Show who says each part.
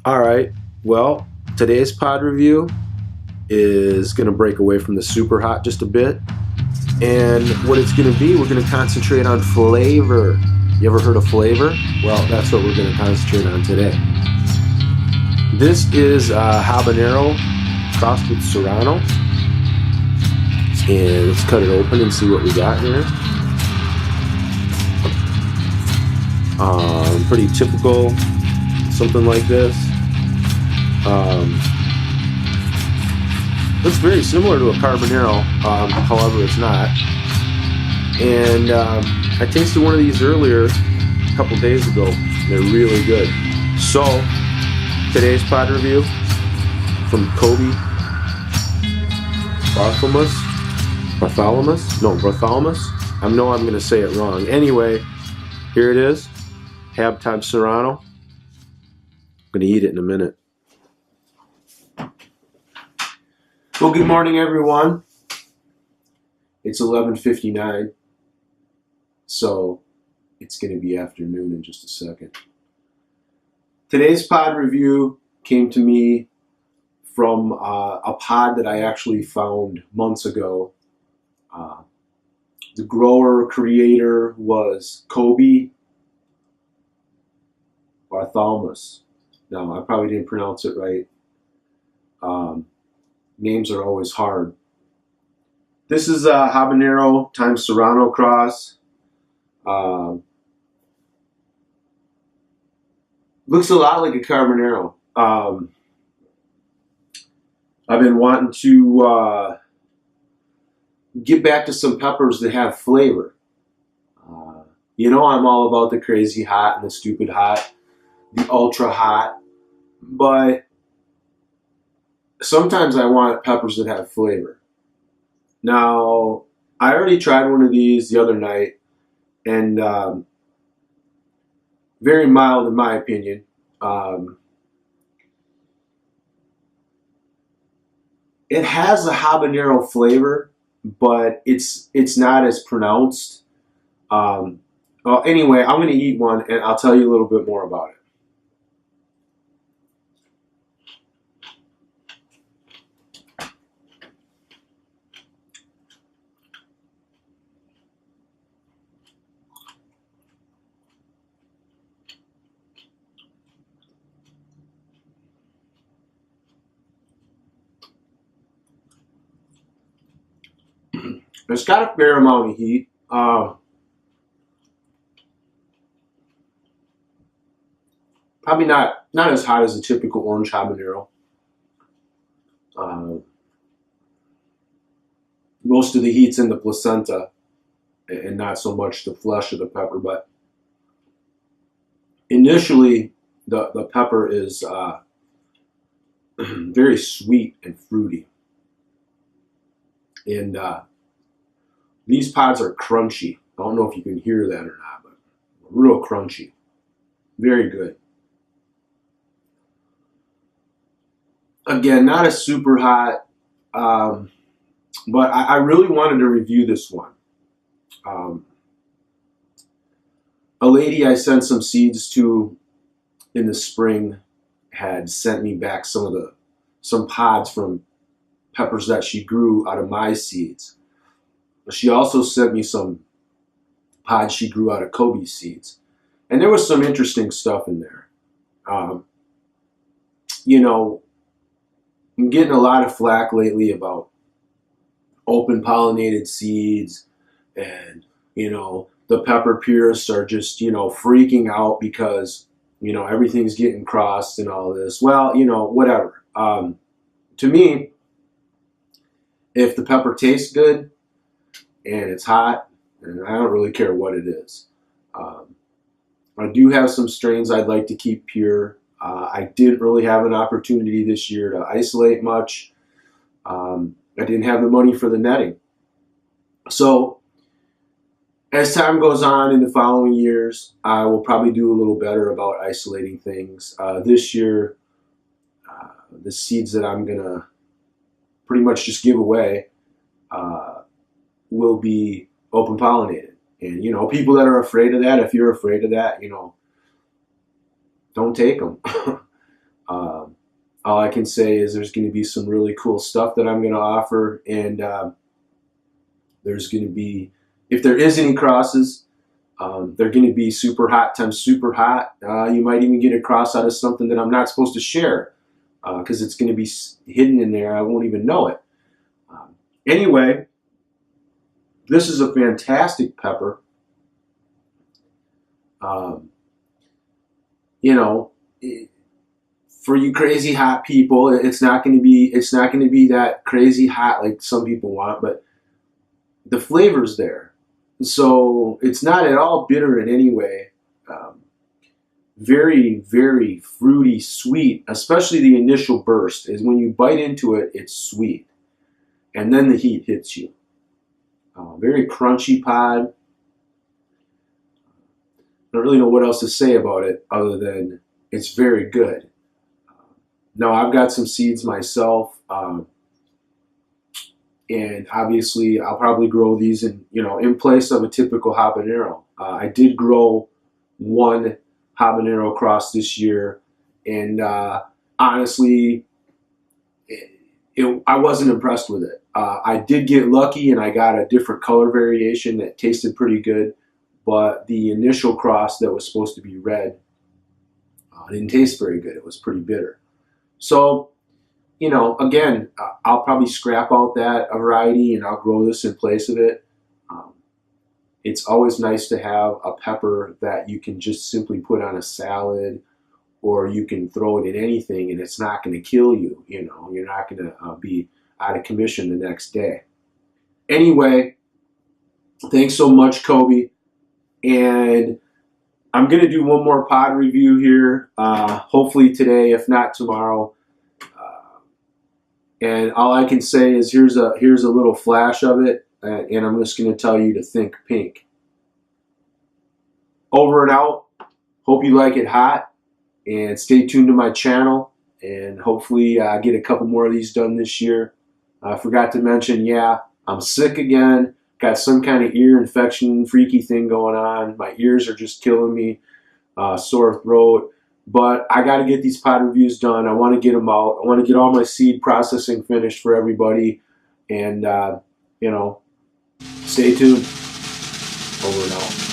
Speaker 1: All right. Well, today's pod review is going to break away from the super hot just a bit. And what it's going to be, we're going to concentrate on flavor. You ever heard of flavor? Well, that's what we're going to concentrate on today. This is habanero crossed with Serrano. And let's cut it open and see what we got here. Pretty typical, something like this. Looks very similar to a carbonero, however it's not. And I tasted one of these earlier, a couple days ago. They're really good. So, today's pod review from Coby Barthelmess. I know I'm going to say it wrong. Anyway, here it is. Hab Serrano. I'm going to eat it in a minute. Well, good morning, everyone. It's 11:59, so it's going to be afternoon in just a second. Today's pod review came to me from a pod that I actually found months ago. The grower creator was Coby Barthelmess. No, I probably didn't pronounce it right. Names are always hard. This is a habanero times Serrano cross. Looks a lot like a carbonero. I've been wanting to get back to some peppers that have flavor. I'm all about the crazy hot and the stupid hot, the ultra hot, but sometimes I want peppers that have flavor. Now, I already tried one of these the other night, and very mild in my opinion. It has a habanero flavor, but it's not as pronounced. Well, anyway, I'm going to eat one, and I'll tell you a little bit more about it. It's got a fair amount of heat. Probably not as hot as a typical orange habanero. Most of the heat's in the placenta and not so much the flesh of the pepper, but initially the pepper is very sweet and fruity. And these pods are crunchy. I don't know if you can hear that or not, but real crunchy. Very good. Again, not a super hot, but I really wanted to review this one. A lady I sent some seeds to in the spring had sent me back some pods from peppers that she grew out of my seeds. She also sent me some pods she grew out of Coby's seeds. And there was some interesting stuff in there. I'm getting a lot of flack lately about open pollinated seeds, and the pepper purists are just freaking out because everything's getting crossed and all this. Well, whatever. To me, if the pepper tastes good and it's hot, and I don't really care what it is. I do have some strains I'd like to keep pure. I didn't really have an opportunity this year to isolate much. I didn't have the money for the netting. So as time goes on in the following years, I will probably do a little better about isolating things. This year, the seeds that I'm going to pretty much just give away will be open pollinated. And, people that are afraid of that, if you're afraid of that, don't take them. Um, all I can say is there's going to be some really cool stuff that I'm going to offer, and there's going to be, if there is any crosses, they're going to be super hot times super hot. You might even get a cross out of something that I'm not supposed to share because it's going to be hidden in there. I won't even know it. Anyway, this is a fantastic pepper. You know, for you crazy hot people, it's not going to be that crazy hot like some people want, but the flavor's there. So it's not at all bitter in any way. Very, very fruity, sweet, especially the initial burst. Is when you bite into it, it's sweet. And then the heat hits you. Very crunchy pod. I don't really know what else to say about it other than it's very good. Now, I've got some seeds myself. And obviously, I'll probably grow these in place of a typical habanero. I did grow one habanero cross this year, and honestly, I wasn't impressed with it. I did get lucky, and I got a different color variation that tasted pretty good, but the initial cross that was supposed to be red didn't taste very good. It was pretty bitter. So, again, I'll probably scrap out that variety and I'll grow this in place of it. It's always nice to have a pepper that you can just simply put on a salad, or you can throw it in anything and it's not going to kill you. You're not going to be out of commission the next day. Anyway, thanks so much, Coby. And I'm going to do one more pod review here, hopefully today, if not tomorrow. And all I can say is here's a little flash of it, and I'm just going to tell you to think pink. Over and out. Hope you like it hot, and stay tuned to my channel, and hopefully get a couple more of these done this year. I forgot to mention, I'm sick again. Got some kind of ear infection, freaky thing going on. My ears are just killing me. Sore throat. But I got to get these pod reviews done. I want to get them out. I want to get all my seed processing finished for everybody. And, stay tuned. Over and out.